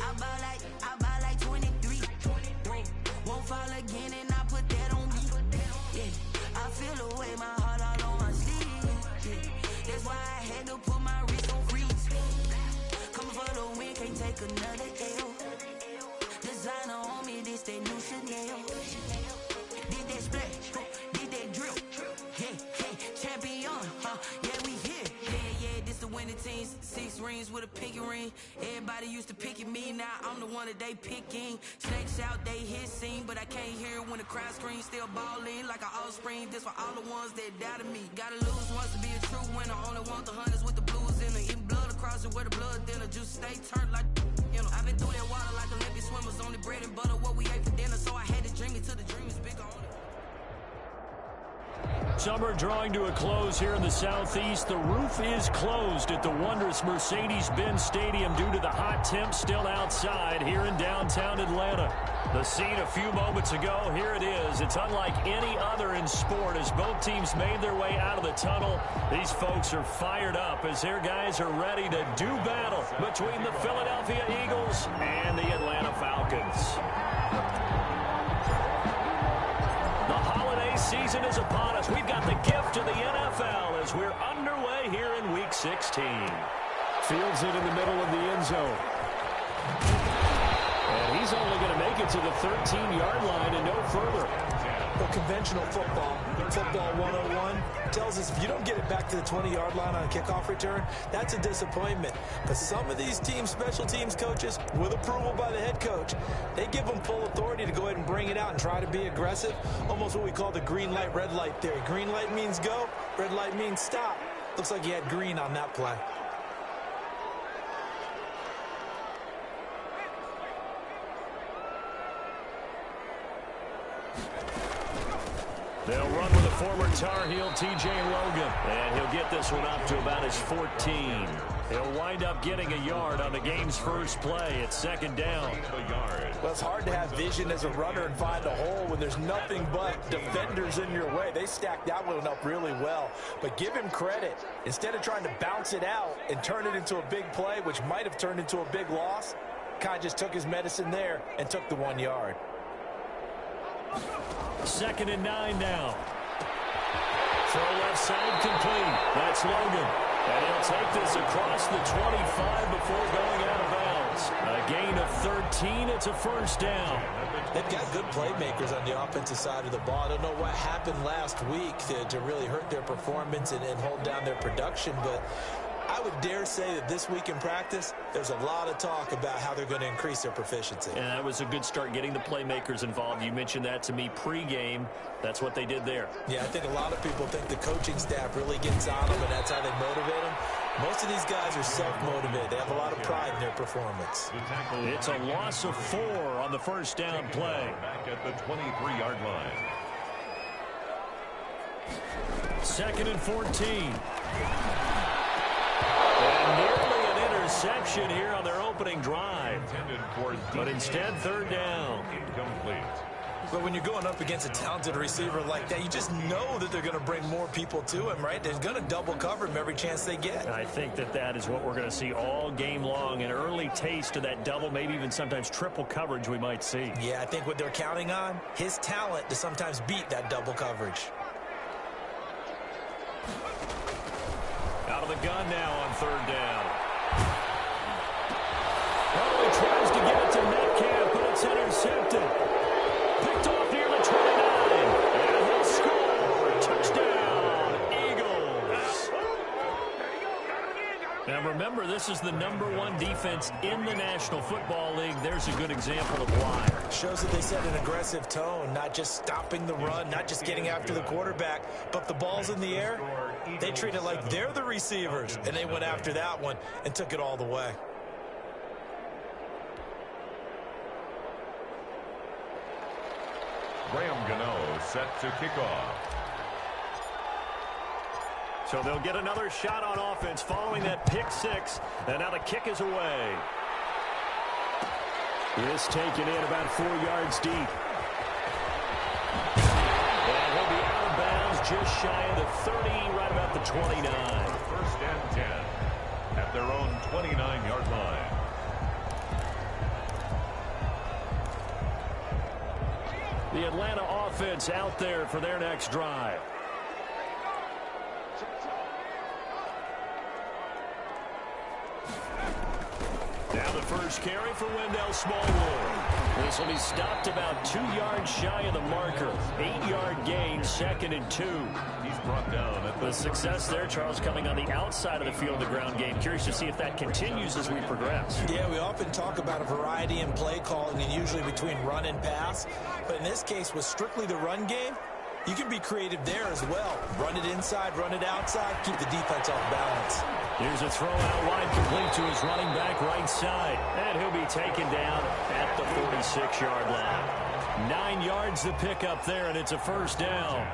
I buy like 23. Won't fall again and I put that on me. Yeah, I feel the way, my heart all on my sleeve. Yeah, that's why I had to put my wrist on freeze. Coming for the win, can't take another L. Designer on me, this that new Chanel. Did that splash, did that drip. Yeah, champion, yeah, we here. Yeah, this the winning team. 6 rings with a pinky ring. Everybody used to picking me, now I'm the one that they picking. Snakes out, they hit scene, but I can't hear when the crowd screams. Still balling like an offspring. This for all the ones that doubted me. Gotta lose once to be a true winner. Only want the hunters with the blues in it. Eating blood across it where the blood dinner. Just stay turned like, you know. I've been through that water like Olympic swimmers. Only bread and butter what we ate for dinner. So I had to dream it till the dream is bigger. Summer drawing to a close here in the Southeast. The roof is closed at the wondrous Mercedes-Benz Stadium due to the hot temps still outside here in downtown Atlanta. The scene a few moments ago, here it is. It's unlike any other in sport as both teams made their way out of the tunnel. These folks are fired up as their guys are ready to do battle between the Philadelphia Eagles and the Atlanta Falcons. Season is upon us. We've got the gift of the NFL as we're underway here in Week 16. Fields it in the middle of the end zone. And he's only going to make it to the 13-yard line and no further. Well, conventional football 101, tells us if you don't get it back to the 20-yard line on a kickoff return, that's a disappointment. But some of these teams, special teams coaches, with approval by the head coach, they give them full authority to go ahead and bring it out and try to be aggressive. Almost what we call the green light, red light theory. Green light means go, red light means stop. Looks like he had green on that play. They'll run with a former Tar Heel, T.J. Logan. And he'll get this one up to about his 14. He'll wind up getting a yard on the game's first play. It's second down. Well, it's hard to have vision as a runner and find a hole when there's nothing but defenders in your way. They stacked that one up really well. But give him credit. Instead of trying to bounce it out and turn it into a big play, which might have turned into a big loss, Kai just took his medicine there and took the 1 yard. 2nd and 9 now. Throw left side complete. That's Logan. And he'll take this across the 25 before going out of bounds. A gain of 13. It's a first down. They've got good playmakers on the offensive side of the ball. I don't know what happened last week to really hurt their performance and hold down their production, but I would dare say that this week in practice, there's a lot of talk about how they're going to increase their proficiency. And that was a good start getting the playmakers involved. You mentioned that to me pregame. That's what they did there. Yeah, I think a lot of people think the coaching staff really gets on them, and that's how they motivate them. Most of these guys are self-motivated. They have a lot of pride in their performance. It's a loss of 4 on the first down play. Back at the 23-yard line. 2nd and 14. And nearly an interception here on their opening drive. But instead, 3rd down. Incomplete. But when you're going up against a talented receiver like that, you just know that they're going to bring more people to him, right? They're going to double cover him every chance they get. I think that is what we're going to see all game long. An early taste of that double, maybe even sometimes triple coverage we might see. Yeah, I think what they're counting on, his talent to sometimes beat that double coverage. Out of the gun now on 3rd down. Oh, he tries to get it to Metcalf, but it's intercepted. Picked off near the 29. And he'll score. Touchdown, Eagles. Now remember, this is the #1 defense in the National Football League. There's a good example of why. Shows that they set an aggressive tone, not just stopping the run, not just getting after the quarterback, but if the ball's in the air, they treat it like they're the receivers, and they went after that one and took it all the way. Graham Gano set to kick off. So they'll get another shot on offense following that pick 6, and now the kick is away. This taken in about 4 yards deep. And he'll be out of bounds just shy of the 30, right about the 29. 1st and 10 at their own 29-yard line. The Atlanta offense out there for their next drive. Now the first carry for Wendell Smallwood. This will be stopped about 2 yards shy of the marker. 8-yard gain, 2nd and 2. He's brought down at the success there, Charles, coming on the outside of the field, the ground game. Curious to see if that continues as we progress. Yeah, we often talk about a variety in play calling and usually between run and pass. But in this case, with strictly the run game, you can be creative there as well. Run it inside, run it outside, keep the defense off balance. Here's a throw out wide, complete to his running back right side. And he'll be taken down at the 46-yard line. 9 yards to pick up there, and it's a first down.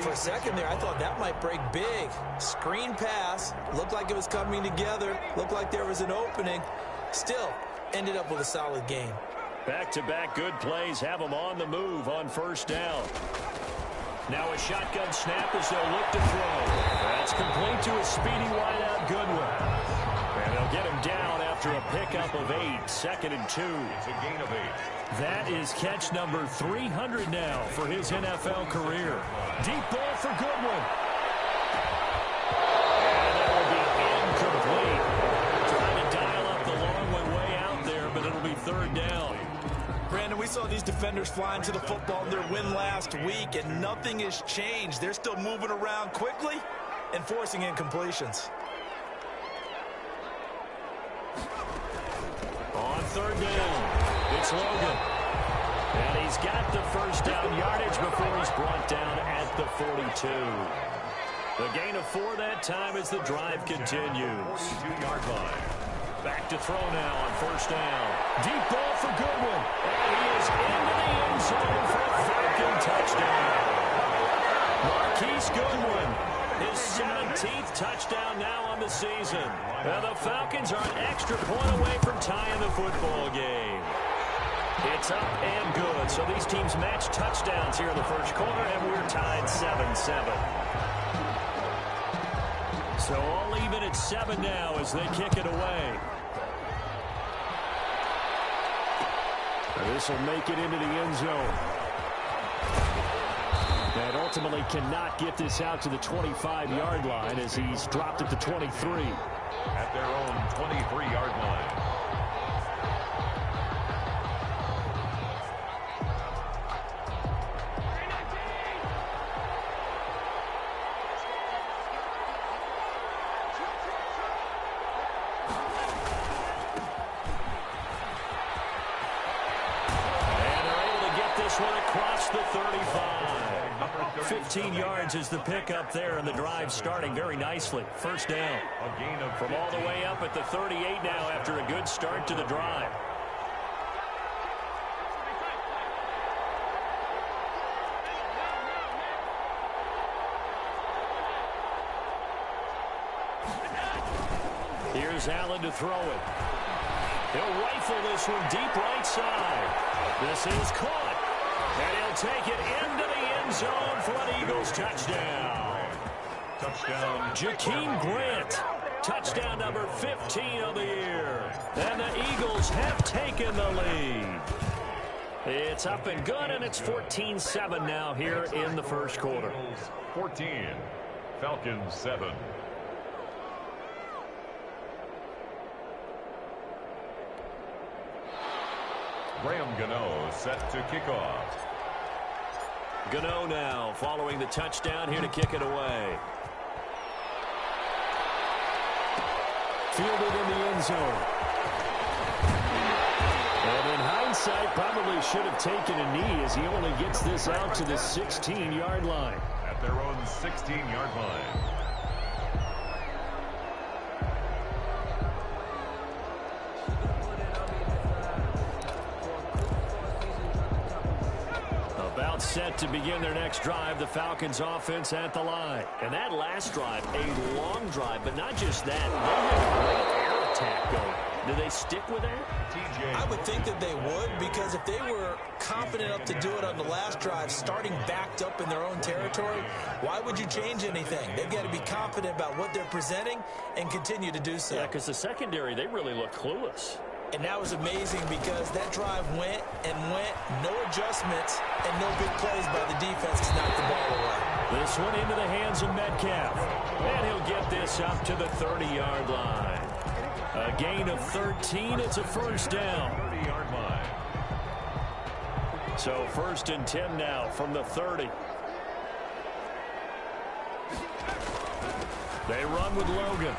For a second there, I thought that might break big. Screen pass, looked like it was coming together, looked like there was an opening. Still, ended up with a solid game. Back-to-back good plays have them on the move on first down. Now a shotgun snap as they'll look to throw. That's complete to a speedy wideout Goodwin. And they'll get him down after a pickup of 8, 2nd and 2. It's a gain of 8. That is catch number 300 now for his NFL career. Deep ball for Goodwin. And that will be incomplete. Trying to dial up the long way out there, but it'll be 3rd down. Brandon, we saw these defenders flying to the football in their win last week, and nothing has changed. They're still moving around quickly and forcing incompletions. On 3rd down, it's Logan. And he's got the first down yardage before he's brought down at the 42. The gain of 4 that time as the drive continues. 42-yard line. Back to throw now on first down. Deep ball for Goodwin. And he is into the end zone for a Falcon touchdown. Marquise Goodwin, his 17th touchdown now on the season. Now the Falcons are an extra point away from tying the football game. It's up and good. So these teams match touchdowns here in the first quarter, and we're tied 7-7. So all even at 7 now as they kick it away. This will make it into the end zone. And ultimately cannot get this out to the 25-yard line as he's dropped at the 23. At their own 23-yard line. The 35. 15 yards is the pickup there, and the drive starting very nicely. First down. A gain of from all the way up at the 38 now after a good start to the drive. Here's Allen to throw it. He'll rifle this one deep right side. This is caught. And he'll take it into the end zone for an Eagles touchdown. touchdown. Jakeem Grant, touchdown number 15 of the year. And the Eagles have taken the lead. It's up and good, and it's 14-7 now here in the first quarter. 14, Falcons 7. Graham Gano set to kick off. Gano now following the touchdown here to kick it away. Fielded in the end zone. And in hindsight, probably should have taken a knee as he only gets this out to the 16-yard line. At their own 16-yard line. About set to begin their next drive, the Falcons offense at the line. And that last drive, a long drive, but not just that. They had a great air attack going. Do they stick with that? I would think that they would, because if they were confident enough to do it on the last drive, starting backed up in their own territory, why would you change anything? They've got to be confident about what they're presenting and continue to do so. Yeah, because the secondary, they really look clueless. And that was amazing because that drive went and went, no adjustments, and no big plays by the defense to knock the ball away. This one into the hands of Metcalf. And he'll get this up to the 30-yard line. A gain of 13. It's a first down. 30-yard line. So 1st and 10 now from the 30. They run with Logan.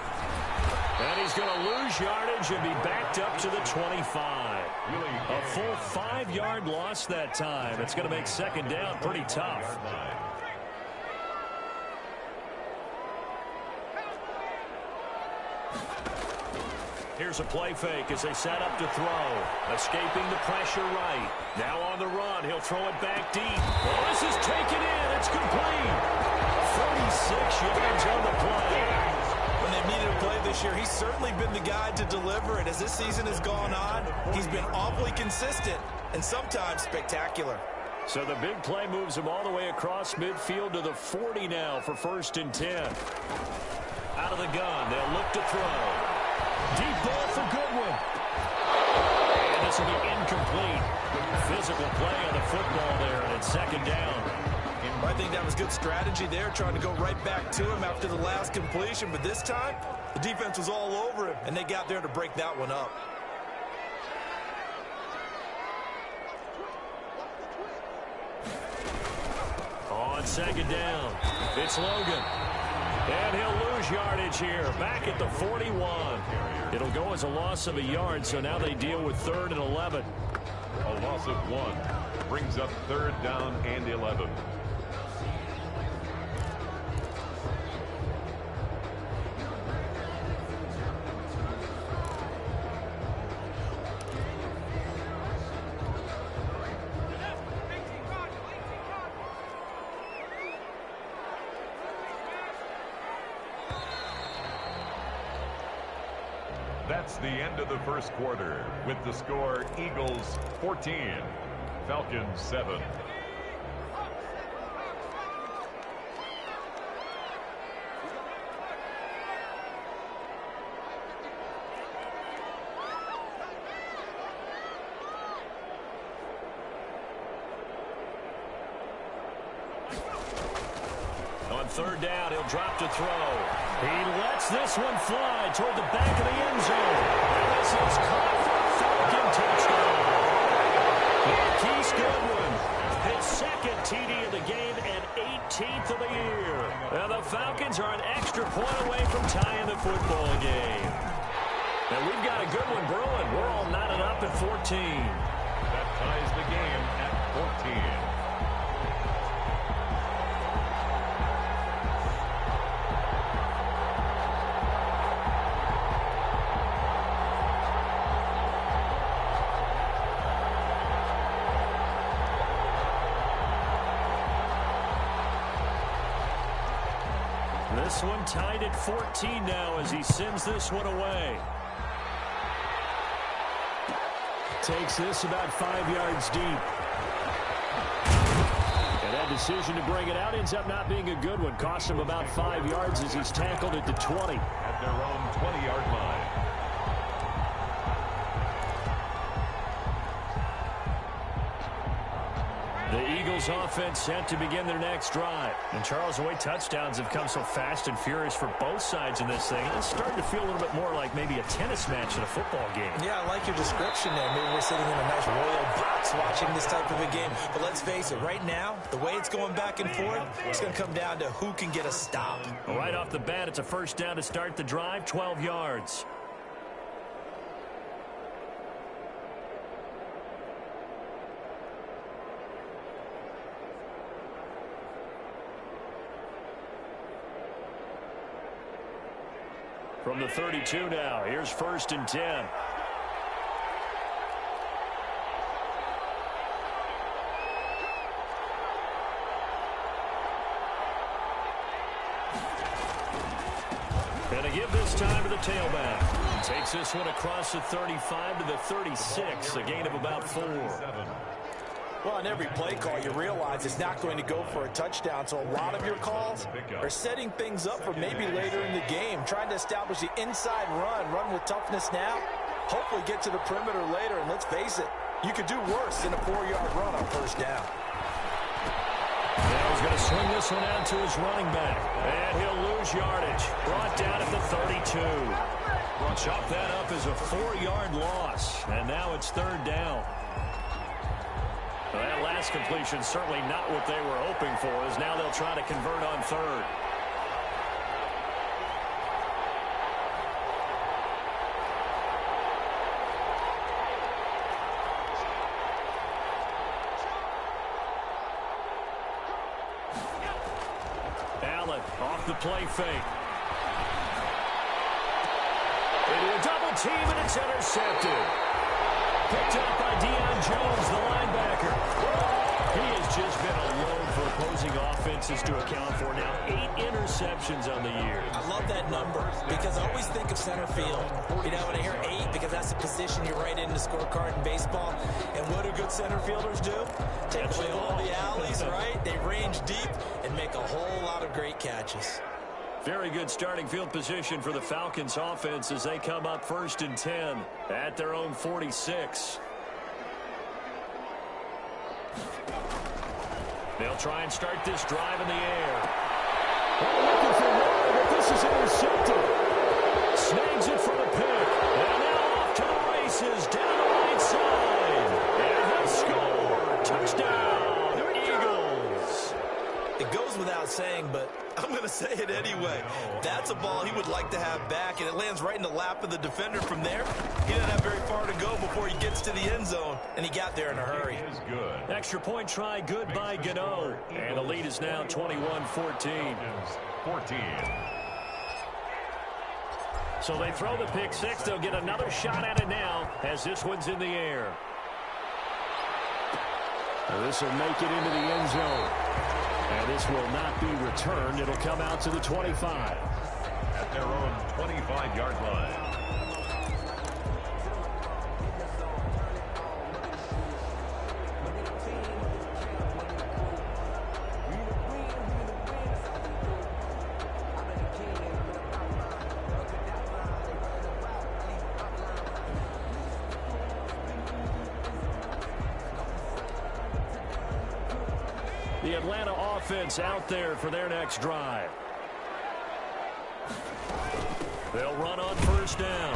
And he's going to lose yardage and be backed up to the 25. A full 5-yard loss that time. It's going to make 2nd down pretty tough. Here's a play fake as they set up to throw. Escaping the pressure right. Now on the run. He'll throw it back deep. Well, this is taken in. It's complete. 46 yards on the play. When they've needed a play this year, he's certainly been the guy to deliver it. As this season has gone on, he's been awfully consistent and sometimes spectacular. So the big play moves him all the way across midfield to the 40 now for 1st and 10. Out of the gun. They'll look to throw. Deep ball for Goodwin. And this will be incomplete. Physical play on the football there, and it's 2nd down. I think that was good strategy there, trying to go right back to him after the last completion. But this time, the defense was all over him, and they got there to break that one up. On 2nd down, it's Logan. And he'll lose yardage here, back at the 41. It'll go as a loss of a yard, so now they deal with 3rd and 11. A loss of 1 brings up 3rd down and 11. That's the end of the 1st quarter with the score Eagles 14, Falcons 7. On 3rd down, he'll drop to throw. He lets this one fly toward the back of the end zone. And this is caught for a Falcon touchdown. Marquise Goodwin, his 2nd TD of the game and 18th of the year. And the Falcons are an extra point away from tying the football game. And we've got a good one brewing. We're all knotted up at 14. That ties the game at 14. This one tied at 14 now as he sends this one away. Takes this about 5 yards deep. And that decision to bring it out ends up not being a good one. Cost him about 5 yards as he's tackled at the 20. At their own 20-yard line. The Eagles offense set to begin their next drive. And Charles, the way touchdowns have come so fast and furious for both sides in this thing, it's starting to feel a little bit more like maybe a tennis match in a football game. Yeah, I like your description there. Maybe we're sitting in a nice royal box watching this type of a game. But let's face it, right now, the way it's going back and forth, it's going to come down to who can get a stop. Right off the bat, it's a 1st down to start the drive, 12 yards. From the 32 now, here's 1st and 10. And a give this time to the tailback. He takes this one across the 35 to the 36, a gain of about 4. Well, on every play call, you realize it's not going to go for a touchdown. So a lot of your calls are setting things up for maybe later in the game, trying to establish the inside run with toughness now, Hopefully get to the perimeter later, and let's face it, you could do worse than a 4-yard run on first down. Now he's going to swing this one out to his running back. And he'll lose yardage. Brought down at the 32. Chalk that up as a 4-yard loss. And now it's third down. Well, that last completion certainly not what they were hoping for, as now they'll try to convert on third. Allen off the play fake. Into a double team, and it's intercepted. Picked up by Deion Jones, the linebacker. He has just been a load for opposing offenses to account for now. 8 interceptions on the year. I love that number because I always think of center field. You know, when I hear 8, because that's the position you write in the scorecard in baseball. And what do good center fielders do? Take away all the alleys, right? They range deep and make a whole lot of great catches. Very good starting field position for the Falcons offense as they come up 1st and 10 at their own 46. They'll try and start this drive in the air. Looking for more, but this is intercepted. Snags it for the pick. And now off to the races down the right side. And he'll score. Touchdown, Eagles. It goes without saying, but I'm going to say it anyway. That's a ball he would like to have back, and it lands right in the lap of the defender from there. He doesn't have very far to go before he gets to the end zone, and he got there in a hurry. Good. Extra point try, good by Gano. And the lead is now 21-14. 14. So they throw the pick six. They'll get another shot at it now as this one's in the air. This will make it into the end zone. And this will not be returned. It'll come out to the 25. At their own 25-yard line. The Atlanta offense out there for their next drive. They'll run on first down.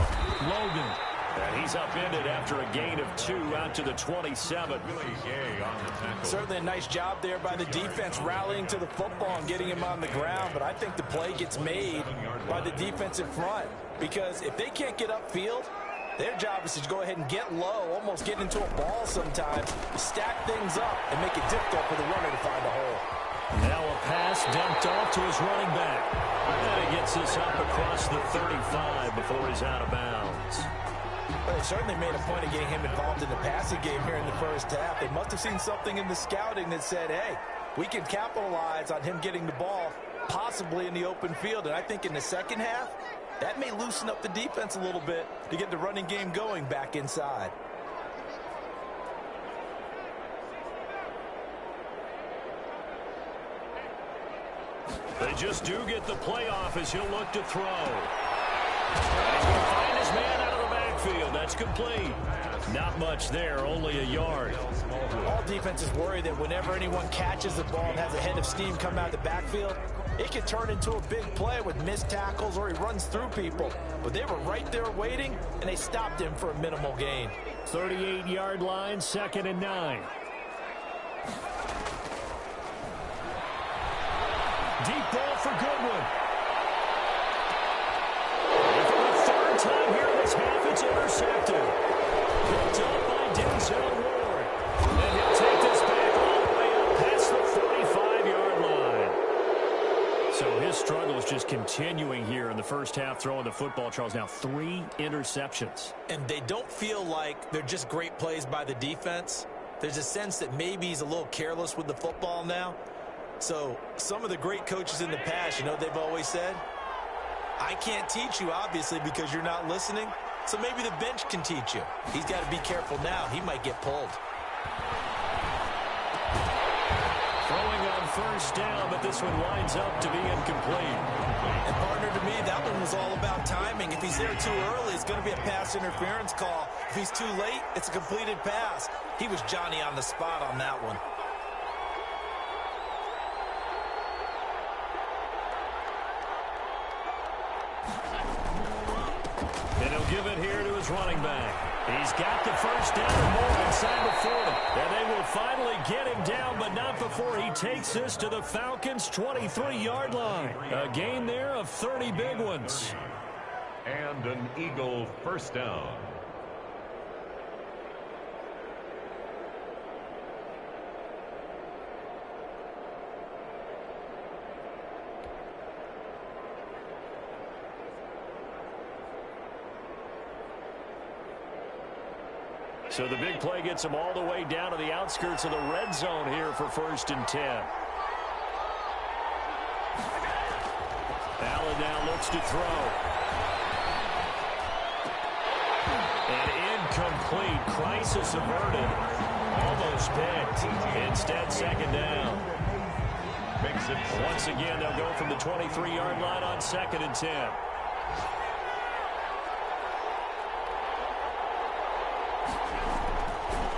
Logan. And he's upended after a gain of 2 out to the 27. Certainly a nice job there by the defense rallying to the football and getting him on the ground. But I think the play gets made by the defensive front. Because if they can't get upfield, their job is to go ahead and get low, almost get into a ball sometimes, stack things up, and make it difficult for the runner to find a hole. Now a pass dumped off to his running back. And he gets this up across the 35 before he's out of bounds. Well, they certainly made a point of getting him involved in the passing game here in the first half. They must have seen something in the scouting that said, hey, we can capitalize on him getting the ball possibly in the open field. And I think in the second half, that may loosen up the defense a little bit to get the running game going back inside. They just do get the playoff as he'll look to throw. And he's going to find his man out of the backfield. That's complete. Not much there, only a yard. All defenses worry that whenever anyone catches the ball and has a head of steam come out of the backfield, it can turn into a big play with missed tackles or he runs through people. But they were right there waiting, and they stopped him for a minimal gain. 38-yard line, 2nd and 9. Deep ball for Goodwin. And for the 3rd time here in this half, it's intercepted. Picked up by Denzel Ward. And he'll take this back all the way up past the 45-yard line. So his struggle is just continuing here in the first half, throwing the football. Charles, now 3 interceptions. And they don't feel like they're just great plays by the defense. There's a sense that maybe he's a little careless with the football now. So some of the great coaches in the past, you know, they've always said, I can't teach you, obviously, because you're not listening. So maybe the bench can teach you. He's got to be careful now. He might get pulled. Throwing on first down, but this one winds up to be incomplete. And partner, to me, that one was all about timing. If he's there too early, it's going to be a pass interference call. If he's too late, it's a completed pass. He was Johnny on the spot on that one. And he'll give it here to his running back. He's got the first down or more inside the 40. And they will finally get him down, but not before he takes this to the Falcons' 23-yard line. A gain there of 30 big ones. And an Eagle first down. So the big play gets him all the way down to the outskirts of the red zone here for 1st and 10. Allen now looks to throw. And incomplete. Crisis averted. Almost picked. Instead, 2nd down. Makes it Once again, they'll go from the 23-yard line on 2nd and 10.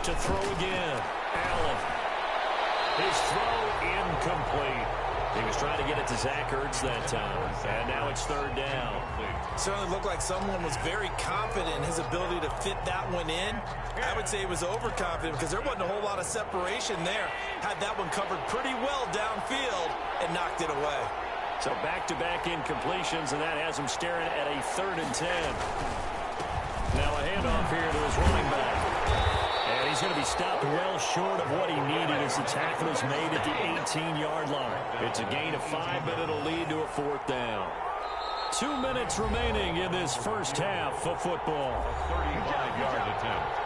To throw again. Allen. His throw incomplete. He was trying to get it to Zach Ertz that time. And now it's 3rd down. Certainly looked like someone was very confident in his ability to fit that one in. I would say he was overconfident because there wasn't a whole lot of separation there. Had that one covered pretty well downfield and knocked it away. So back-to-back incompletions, and that has him staring at a 3rd and 10. Now a handoff here to his running back. And he's going to be stopped well short of what he needed as the tackle is made at the 18-yard line. It's a gain of 5, but it'll lead to a 4th down. 2 minutes remaining in this first half of football. a 35-yard attempt.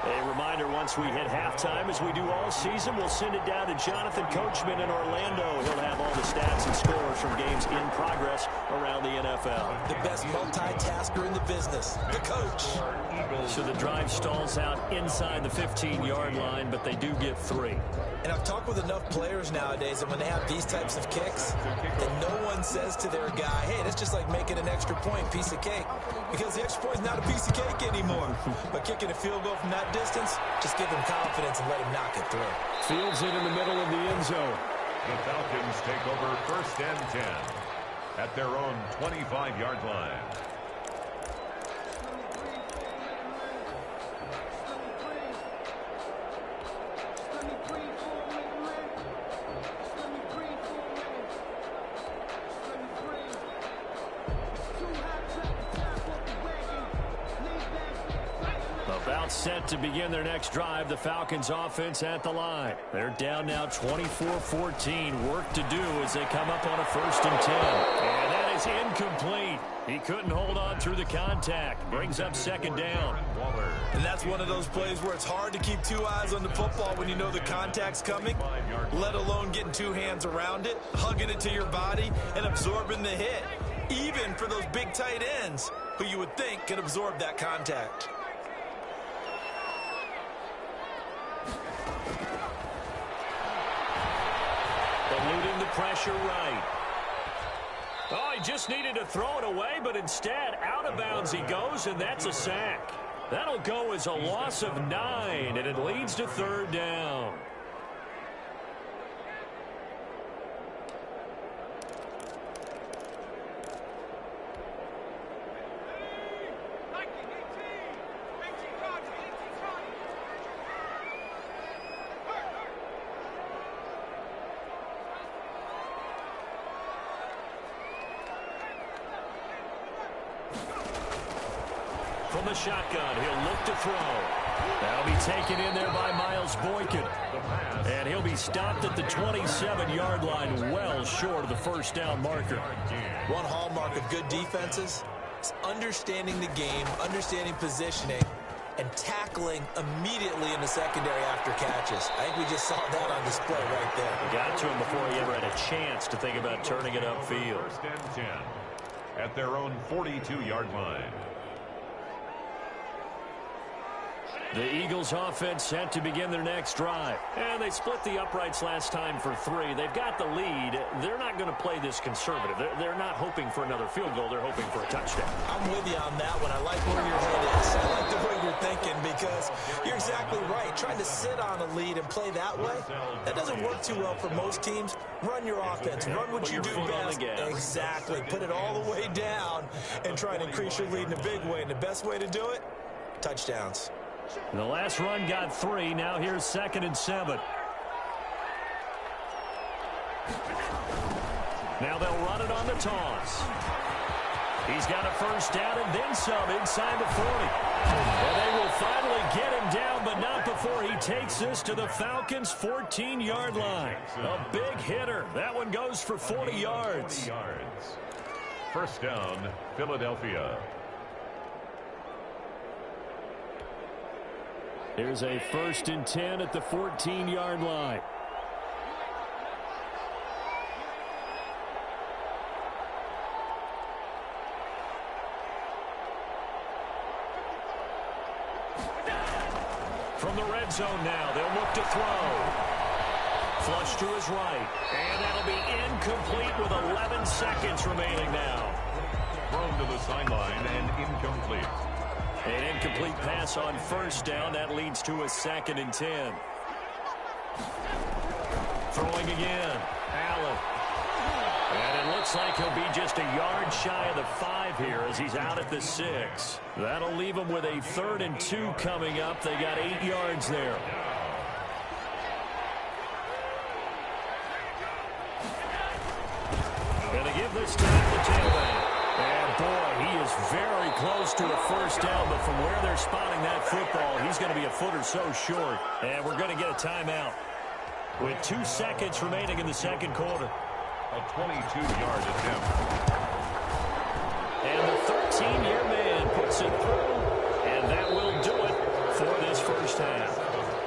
A reminder, once we hit halftime, as we do all season, we'll send it down to Jonathan Coachman in Orlando. He'll have all the stats and scores from games in progress around the NFL. The best multitasker in the business, the coach. So the drive stalls out inside the 15-yard line, but they do get 3. And I've talked with enough players nowadays that when they have these types of kicks, that no one says to their guy, hey, that's just like making an extra point, piece of cake. Because the extra point is not a piece of cake anymore. But kicking a field goal from that distance, just give him confidence and let him knock it through. Fields it in the middle of the end zone. The Falcons take over 1st and 10 at their own 25-yard line. About set to begin their next drive, the Falcons offense at the line. They're down now 24-14. Work to do as they come up on a 1st and 10. And that is incomplete. He couldn't hold on through the contact. Brings up 2nd down. And that's one of those plays where it's hard to keep 2 eyes on the football when you know the contact's coming, let alone getting 2 hands around it, hugging it to your body, and absorbing the hit. Even for those big tight ends, who you would think could absorb that contact. Eluding the pressure right. Oh, he just needed to throw it away, but instead, out of bounds he goes, and that's a sack. That'll go as a loss of 9, and it leads to 3rd down. From the shotgun, he'll look to throw. That'll be taken in there by Miles Boykin. And he'll be stopped at the 27-yard line, well short of the 1st down marker. One hallmark of good defenses is understanding the game, understanding positioning, and tackling immediately in the secondary after catches. I think we just saw that on display right there. Got to him before he ever had a chance to think about turning it upfield. 1st and 10 at their own 42-yard line. The Eagles offense set to begin their next drive. And they split the uprights last time for 3. They've got the lead. They're not going to play this conservative. They're not hoping for another field goal. They're hoping for a touchdown. I'm with you on that one. I like where your head is. I like the way you're thinking because you're exactly right. Trying to sit on a lead and play that way, that doesn't work too well for most teams. Run your offense. Run what you do best. Exactly. Put it all the way down and try and increase your lead in a big way. And the best way to do it, touchdowns. The last run got 3. Now here's 2nd and 7. Now they'll run it on the toss. He's got a first down and then some inside the 40. And they will finally get him down, but not before he takes this to the Falcons' 14-yard line. A big hitter. That one goes for 40 yards. First down, Philadelphia. Here's a 1st and 10 at the 14-yard line. From the red zone now, they'll look to throw. Flush to his right. And that'll be incomplete with 11 seconds remaining now. Thrown to the sideline and incomplete. An incomplete pass on first down. That leads to a 2nd and 10. Throwing again. Allen. And it looks like he'll be just a yard shy of the 5 here as he's out at the 6. That'll leave him with a 3rd and 2 coming up. They got 8 yards there. Gonna give this time to tailback. And boy, he is very close to a first down, but from where they're spotting that football, he's going to be a foot or so short. And we're going to get a timeout with 2 seconds remaining in the second quarter. A 22-yard attempt. And the 13-year man puts it through, and that will do it for this first half.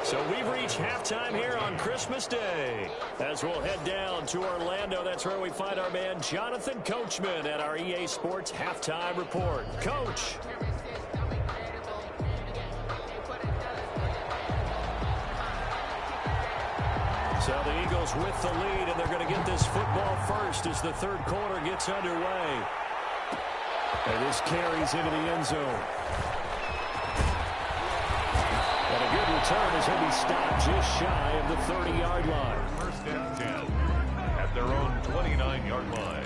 So we've reached halftime here on Christmas Day. As we'll head down to Orlando, that's where we find our man Jonathan Coachman at our EA Sports Halftime Report. Coach. So the Eagles with the lead, and they're going to get this football first as the third quarter gets underway. And this carries into the end zone. And a good return as he'll be stopped just shy of the 30-yard line. First and 10 at their own 29-yard line.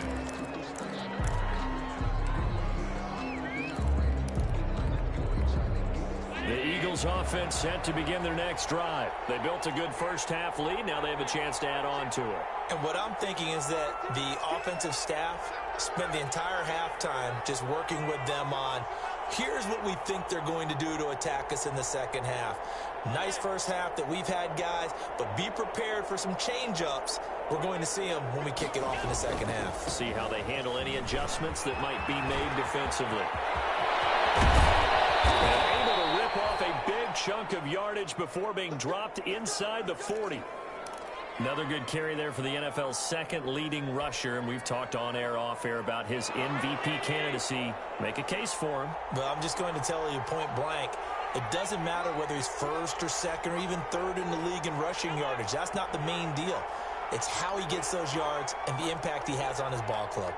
The Eagles offense set to begin their next drive. They built a good first half lead. Now they have a chance to add on to it. And what I'm thinking is that the offensive staff spent the entire halftime just working with them on, here's what we think they're going to do to attack us in the second half. Nice first half that we've had, guys, but be prepared for some change-ups. We're going to see them when we kick it off in the second half. See how they handle any adjustments that might be made defensively. And able to rip off a big chunk of yardage before being dropped inside the 40. Another good carry there for the NFL's second leading rusher, and we've talked on air, off air about his MVP candidacy. Make a case for him. Well, I'm just going to tell you point blank, it doesn't matter whether he's first or second or even third in the league in rushing yardage. That's not the main deal. It's how he gets those yards and the impact he has on his ball club.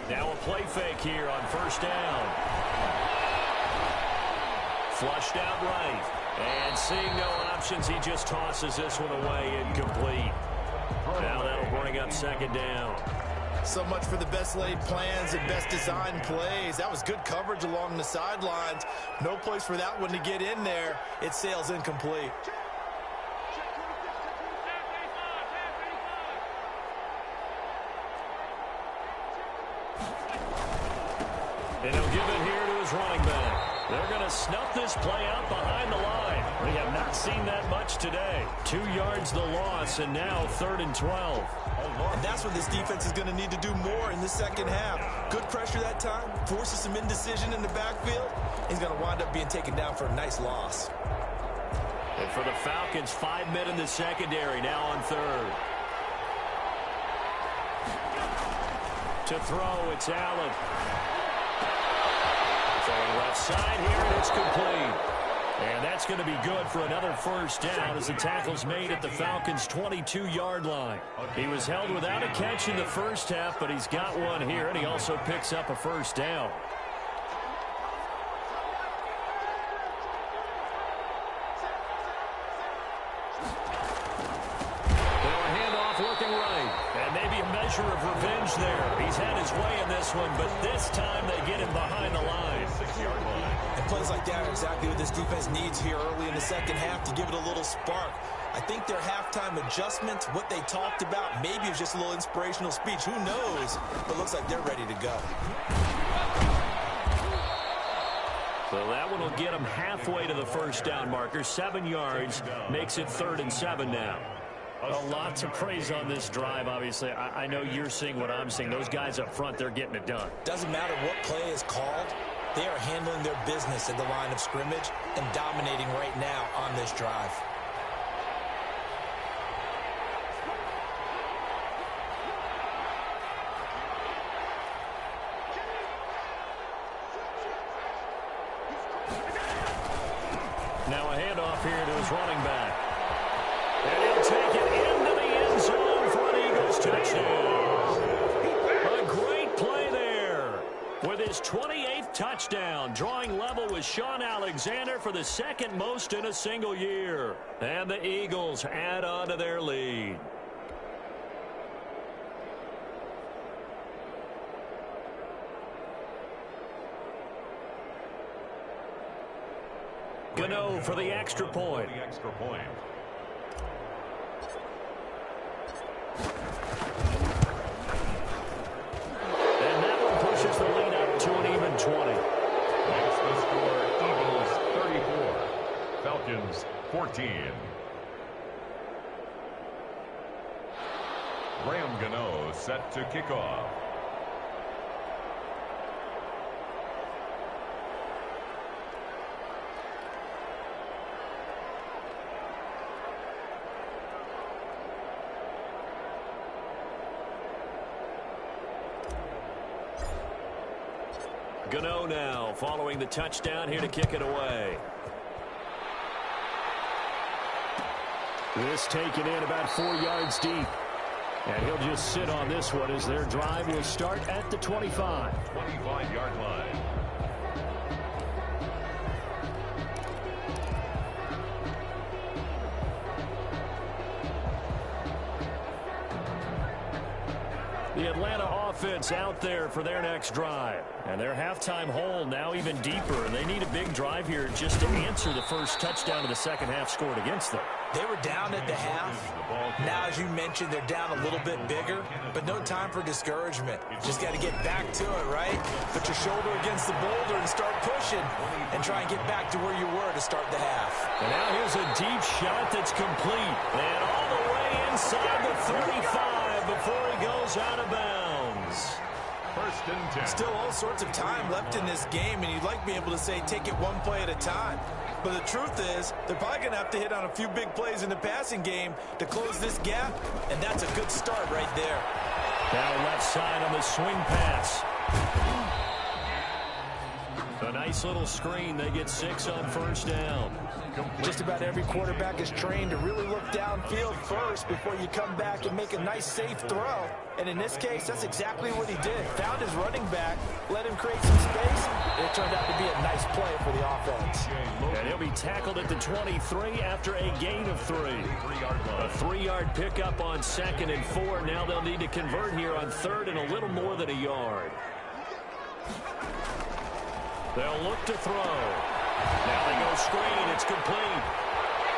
Now a play fake here on first down. Flushed out right. And seeing no options, he just tosses this one away, incomplete. Now that'll bring up second down. So much for the best laid plans and best designed plays. That was good coverage along the sidelines. No place for that one to get in there. It sails incomplete. And he'll give it here to his running back. They're going to snuff this play out behind the line. We have not seen that much today. 2 yards the loss, and now 3rd and 12. And that's what this defense is going to need to do more in the second half. Good pressure that time, forces some indecision in the backfield. He's going to wind up being taken down for a nice loss. And for the Falcons, 5 men in the secondary, now on third. To throw, it's Allen. Throwing left side here, and it's complete. And that's going to be good for another first down as the tackle's made at the Falcons' 22-yard line. He was held without a catch in the first half, but he's got one here, and he also picks up a first down. Looking right, and maybe a measure of revenge there. He's had his way in this one, but this time they get him behind the line. 6-yard line. And plays like that are exactly what this defense needs here early in the second half to give it a little spark. I think their halftime adjustments, what they talked about, maybe it was just a little inspirational speech. Who knows? But it looks like they're ready to go. So that one will get them halfway to the first down marker. 7 yards, makes it 3rd and 7 now. A lot to praise on this drive, obviously. I know you're seeing what I'm seeing. Those guys up front, they're getting it done. Doesn't matter what play is called. They are handling their business at the line of scrimmage and dominating right now on this drive. Now a handoff here to his running back. And he'll take it into the end zone for an Eagles touchdown. A great play there with his 28th touchdown, drawing level with Sean Alexander for the 2nd most in a single year. And the Eagles add on to their lead. Gano for the extra point. And that one pushes the lead up to an even 20. Makes the score Eagles 34, Falcons 14. Graham Gano set to kick off. Gano now following the touchdown here to kick it away. This taken in about 4 yards deep. And he'll just sit on this one as their drive will start at the 25. 25-yard line. The Atlanta offense out there for their next drive. And their halftime hole now even deeper. And they need a big drive here just to answer the first touchdown of the second half scored against them. They were down at the half. Now, as you mentioned, they're down a little bit bigger, but no time for discouragement. Just got to get back to it, right? Put your shoulder against the boulder and start pushing and try and get back to where you were to start the half. And now here's a deep shot that's complete. And all the way inside the 35 before he goes out of bounds. First and 10. Still all sorts of time left in this game, and you'd like to be able to say take it one play at a time. But the truth is, they're probably going to have to hit on a few big plays in the passing game to close this gap, and that's a good start right there. Now left side on the swing pass. A nice little screen. They get 6 on first down. Just about every quarterback is trained to really look downfield first before you come back and make a nice, safe throw. And in this case, that's exactly what he did. Found his running back, let him create some space, and it turned out to be a nice play for the offense. And he'll be tackled at the 23 after a gain of 3. A 3-yard pickup on 2nd and 4. Now they'll need to convert here on 3rd and a little more than a yard. They'll look to throw. Now they go screen. It's complete.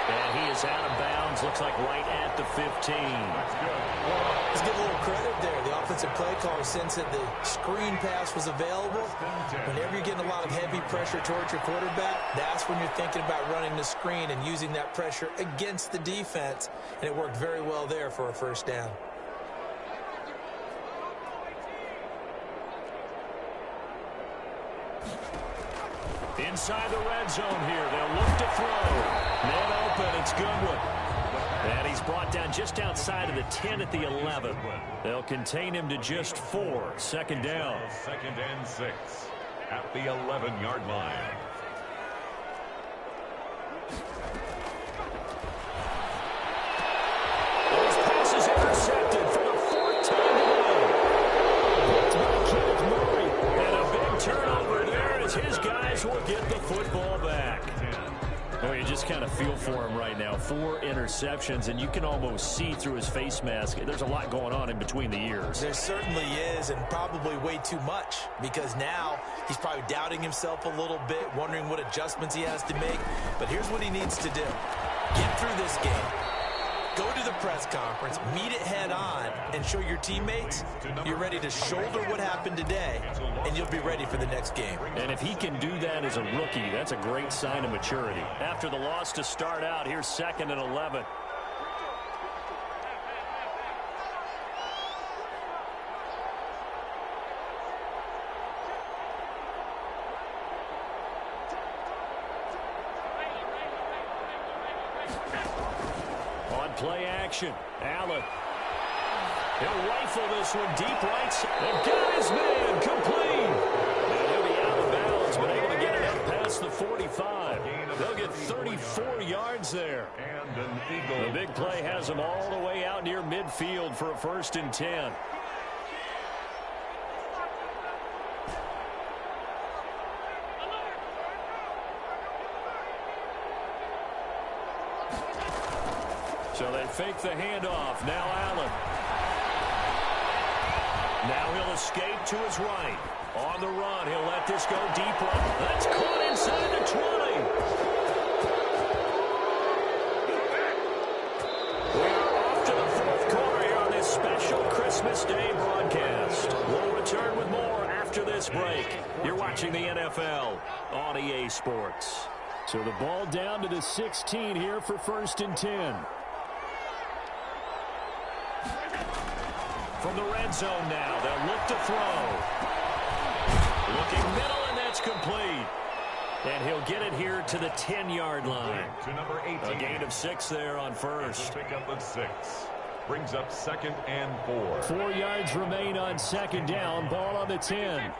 And he is out of bounds. Looks like right at the 15. Let's give a little credit there. The offensive play caller sensed that the screen pass was available. Whenever you're getting a lot of heavy pressure towards your quarterback, that's when you're thinking about running the screen and using that pressure against the defense. And it worked very well there for a first down. Inside the red zone here. They'll look to throw. Man open, It's Goodwin. And he's brought down just outside of the 10 at the 11. They'll contain him to just 4. Second down. 2nd and 6 at the 11-yard line. Those passes intercepted for the 4th time today. And a big turnover there as his guys will get the football back. Well, you just kind of feel for him right now. 4 interceptions, and you can almost see through his face mask. There's a lot going on in between the ears. There certainly is, and probably way too much, because now he's probably doubting himself a little bit, wondering what adjustments he has to make. But here's what he needs to do. Get through this game. Go to the press conference, meet it head on, and show your teammates you're ready to shoulder what happened today, and you'll be ready for the next game. And if he can do that as a rookie, that's a great sign of maturity. After the loss to start out, here's 2nd and 11. Play action. Allen. He'll rifle this one deep right side. And got his man complete. And he'll be out of bounds, but able to get it up past the 45. They'll get 34 yards there. And an Eagle. The big play has them all the way out near midfield for a 1st and 10. So they fake the handoff. Now Allen. Now he'll escape to his right. On the run, he'll let this go deep right. That's caught inside the 20. We are off to the 4th quarter here on this special Christmas Day broadcast. We'll return with more after this break. You're watching the NFL on EA Sports. So the ball down to the 16 here for 1st and 10. From the red zone now, they'll look to throw. Looking middle, and that's complete. And he'll get it here to the 10-yard line. To number 18. A gain of 6 there on first. Pick up of 6. Brings up 2nd and 4. 4 yards remain on 2nd down. Ball on the 10.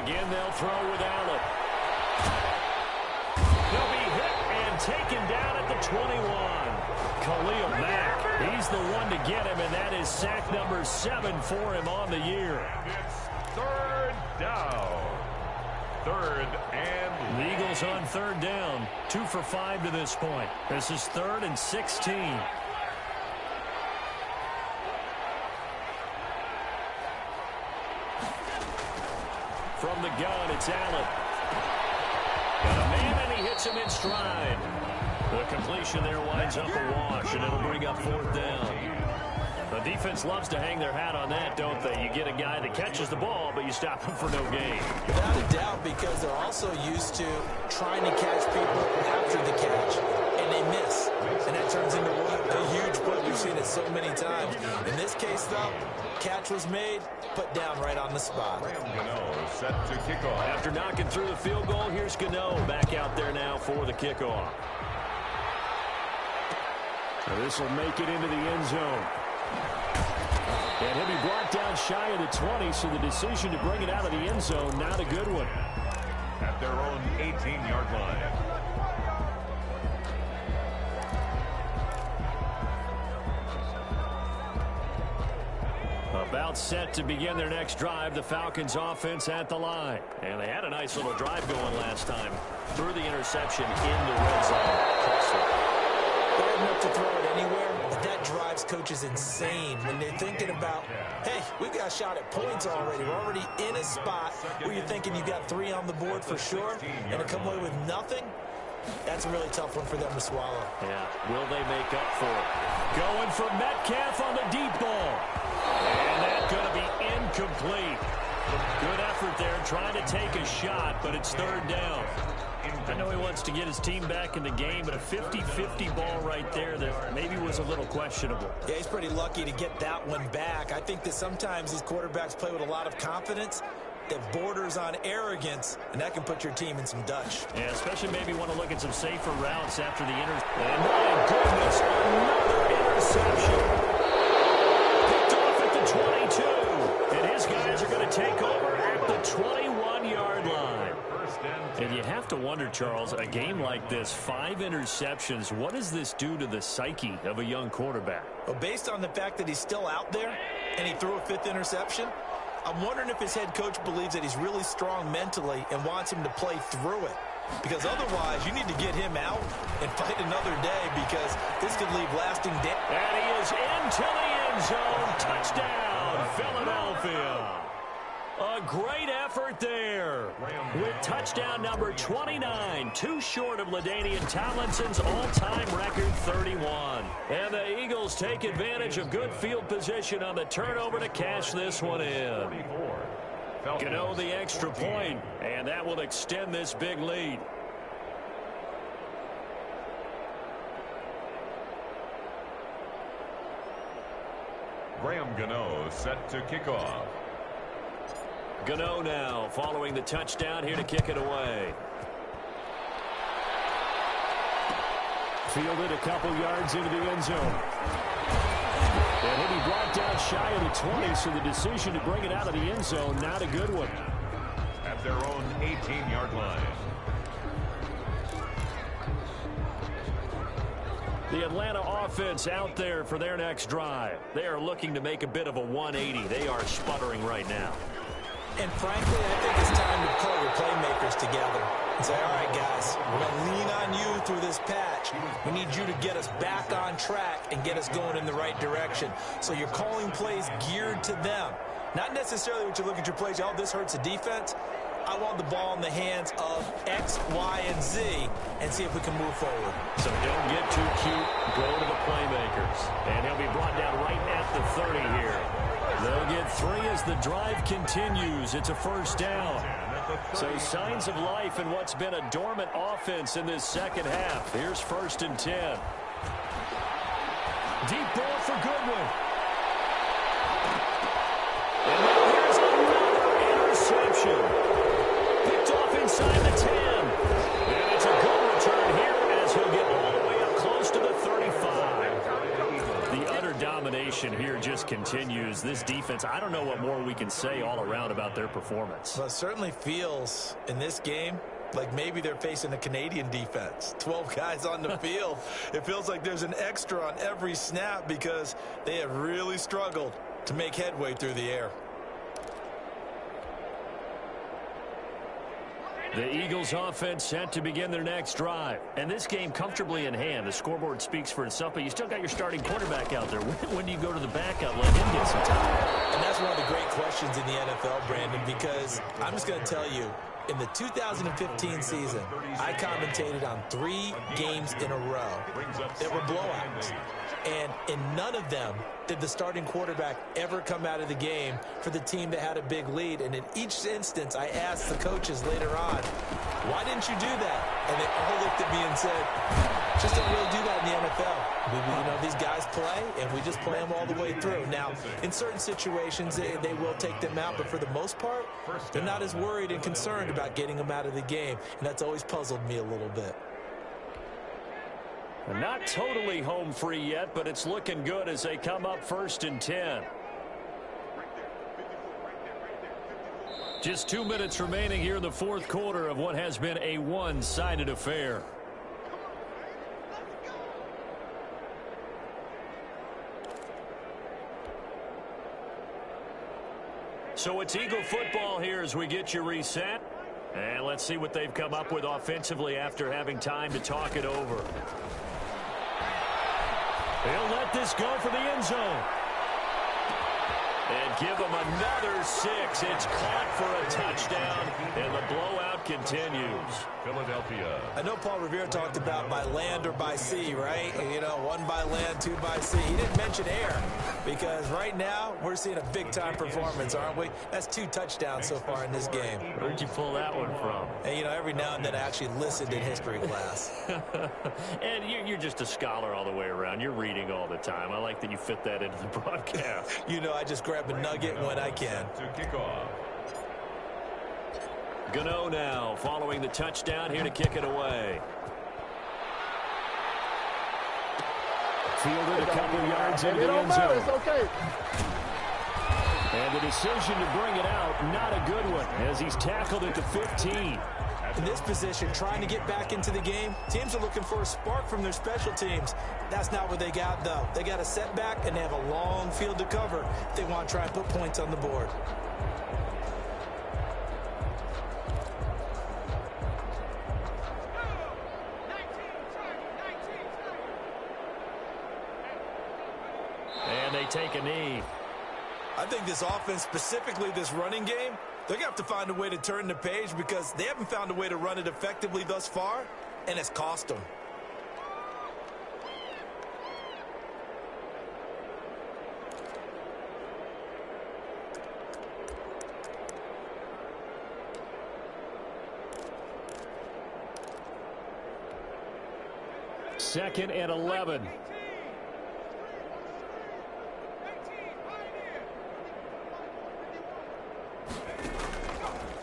Again, they'll throw with Allen. He'll be hit and taken down at the 21. Khalil Mack, he's the one to get him, and that is sack number 7 for him on the year. And it's 3rd down. 3rd and... The Eagles on 3rd down. 2 for 5 to this point. This is 3rd and 16. From the gun, it's Allen. Got a man, and he hits him in stride. The completion there winds up a wash, and it'll bring up 4th down. The defense loves to hang their hat on that, don't they? You get a guy that catches the ball, but you stop him for no gain. Without a doubt, because they're also used to trying to catch people after the catch, and they miss. And that turns into a huge play. We've seen it so many times. In this case, though, catch was made, put down right on the spot. Gano set to kick off. After knocking through the field goal, here's Gano back out there now for the kickoff. So this will make it into the end zone. And he'll be brought down shy of the 20, so the decision to bring it out of the end zone, not a good one. At their own 18-yard line. About set to begin their next drive, the Falcons offense at the line. And they had a nice little drive going last time. Threw the interception in the red zone. They're enough to throw it anywhere, but that drives coaches insane when they're thinking about, hey, we've got a shot at points already. We're already in a spot where you're thinking you got 3 on the board for sure, and to come away with nothing, that's a really tough one for them to swallow. Yeah, will they make up for it? Going for Metcalf on the deep ball. And that's going to be incomplete. Good effort there trying to take a shot, but it's 3rd down. I know he wants to get his team back in the game, but a 50-50 ball right there that maybe was a little questionable. Yeah, he's pretty lucky to get that one back. I think that sometimes these quarterbacks play with a lot of confidence that borders on arrogance, and that can put your team in some Dutch. Yeah, especially maybe want to look at some safer routes after the And my goodness, another interception. Picked off at the 22. And his guys are going to take over at the 21-yard line. And you have to wonder, Charles, a game like this, 5 interceptions, what does this do to the psyche of a young quarterback? Well, based on the fact that he's still out there and he threw a 5th interception, I'm wondering if his head coach believes that he's really strong mentally and wants him to play through it. Because otherwise, you need to get him out and fight another day, because this could leave lasting damage. And he is into the end zone. Touchdown, Philadelphia. A great effort there with touchdown number 29, too short of LaDainian Tomlinson's all-time record 31. And the Eagles take advantage of good field position on the turnover to cash this one in. Gano the extra point, and that will extend this big lead. Graham Gano set to kick off. Gano now following the touchdown, here to kick it away. Fielded a couple yards into the end zone. And he'll be brought down shy of the 20, so the decision to bring it out of the end zone, not a good one. At their own 18-yard line. The Atlanta offense out there for their next drive. They are looking to make a bit of a 180. They are sputtering right now. And frankly, I think it's time to pull your playmakers together and say, all right, guys, we're going to lean on you through this patch. We need you to get us back on track and get us going in the right direction. So you're calling plays geared to them. Not necessarily what you look at your plays, oh, this hurts the defense. I want the ball in the hands of X, Y, and Z and see if we can move forward. So don't get too cute. Go to the playmakers. And he'll be brought down right at the 30 here. They'll get 3 as the drive continues. It's a first down. So signs of life in what's been a dormant offense in this second half. Here's 1st and 10. Deep ball for Goodwin. And now here's another interception. Picked off inside the 10. And it's a good return here as he'll get all the way up close to the 35. The utter domination here just continues. This defense, I don't know what more we can say all around about their performance. Well, it certainly feels in this game like maybe they're facing a Canadian defense. 12 guys on the field. It feels like there's an extra on every snap because they have really struggled to make headway through the air. The Eagles offense set to begin their next drive. And this game comfortably in hand. The scoreboard speaks for itself, but you still got your starting quarterback out there. When do you go to the backup? Let him get some time. And that's one of the great questions in the NFL, Brandon, because I'm just going to tell you, in the 2015 season, I commentated on 3 games in a row that were blowouts. And in none of them did the starting quarterback ever come out of the game for the team that had a big lead. And in each instance, I asked the coaches later on, why didn't you do that? And they all looked at me and said, just don't really do that in the NFL. You know, these guys play, and we just play them all the way through. Now, in certain situations, they will take them out, but for the most part, they're not as worried and concerned about getting them out of the game. And that's always puzzled me a little bit. Not totally home free yet, but it's looking good as they come up 1st and 10. Just 2 minutes remaining here in the 4th quarter of what has been a one-sided affair. So it's Eagle football here as we get you reset. And let's see what they've come up with offensively after having time to talk it over. He'll let this go for the end zone. And give them another 6. It's caught for a touchdown, and the blowout continues. Philadelphia. I know Paul Revere talked about by land or by sea, right? You know, 1 by land, 2 by sea. He didn't mention air because right now we're seeing a big-time performance, aren't we? That's 2 touchdowns so far in this game. Where'd you pull that one from? And, you know, every now and then I actually listened in history class. And you're just a scholar all the way around. You're reading all the time. I like that you fit that into the broadcast. You know, I just grab a nugget when I can. To kick off. Gano now following the touchdown here to kick it away. Fielded a couple yards into the end zone. It's okay. And the decision to bring it out, not a good one, as he's tackled at the 15. In this position, trying to get back into the game, teams are looking for a spark from their special teams. That's not what they got, though. They got a setback, and they have a long field to cover if they want to try and put points on the board. And they take a knee. I think this offense, specifically this running game, they're going to have to find a way to turn the page because they haven't found a way to run it effectively thus far, and it's cost them. Second and 11.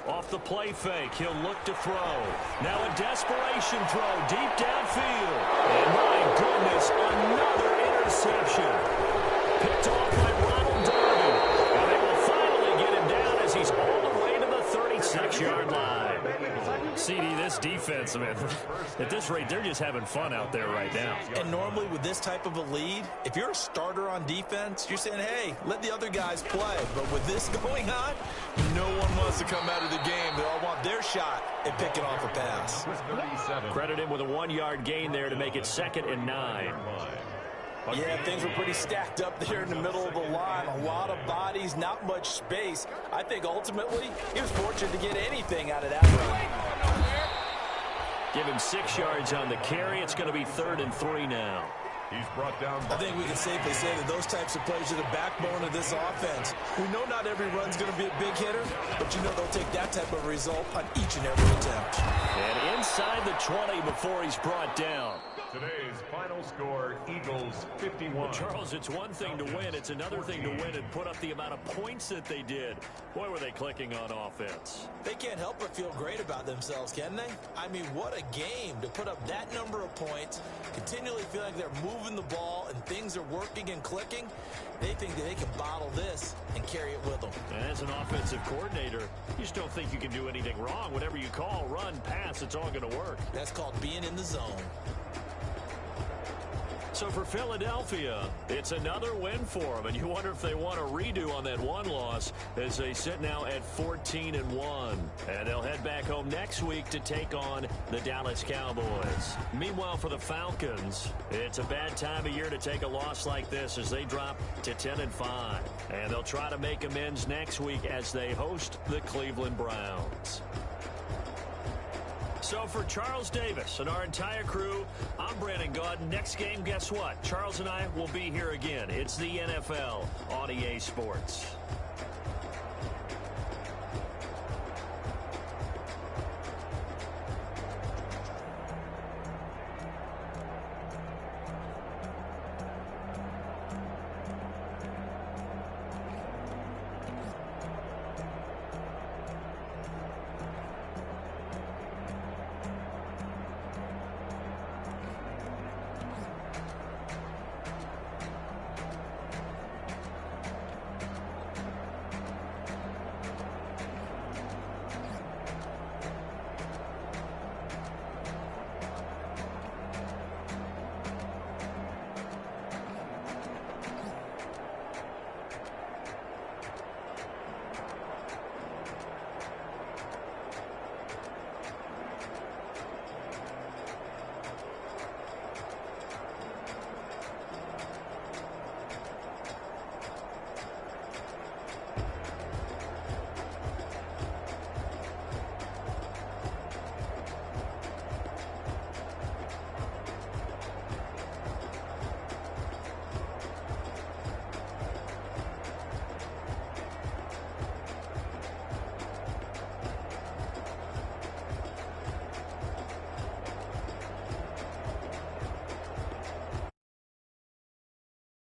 Off the play fake, he'll look to throw. Now a desperation throw deep downfield. And my goodness, another interception. Picked off by Ronald Darby. And they will finally get him down as he's all the way to the 36-yard line. CD, this defense, man, at this rate, they're just having fun out there right now. And normally with this type of a lead, if you're a starter on defense, you're saying, hey, let the other guys play. But with this going on, no one wants to come out of the game. They all want their shot at picking off a pass. Credit him with a 1-yard gain there to make it 2nd and 9. Yeah, things were pretty stacked up there in the middle of the line. A lot of bodies, not much space. I think ultimately he was fortunate to get anything out of that run. Give him 6 yards on the carry. It's going to be 3rd and 3 now. He's brought down. I think we can safely say that those types of plays are the backbone of this offense. We know not every run's going to be a big hitter, but you know they'll take that type of result on each and every attempt. And inside the 20 before he's brought down. Today's final score, Eagles 51. Well, Charles, it's one thing to win. It's another thing to win and put up the amount of points that they did. Boy, were they clicking on offense. They can't help but feel great about themselves, can they? I mean, what a game to put up that number of points, continually feel like they're moving the ball and things are working and clicking. They think that they can bottle this and carry it with them. And as an offensive coordinator, you just don't think you can do anything wrong. Whatever you call, run, pass, it's all going to work. That's called being in the zone. So for Philadelphia, it's another win for them, and you wonder if they want a redo on that one loss as they sit now at 14-1. And they'll head back home next week to take on the Dallas Cowboys. Meanwhile, for the Falcons, it's a bad time of year to take a loss like this as they drop to 10-5. And they'll try to make amends next week as they host the Cleveland Browns. So for Charles Davis and our entire crew, I'm Brandon Gaudin. Next game, guess what? Charles and I will be here again. It's the NFL on EA Sports.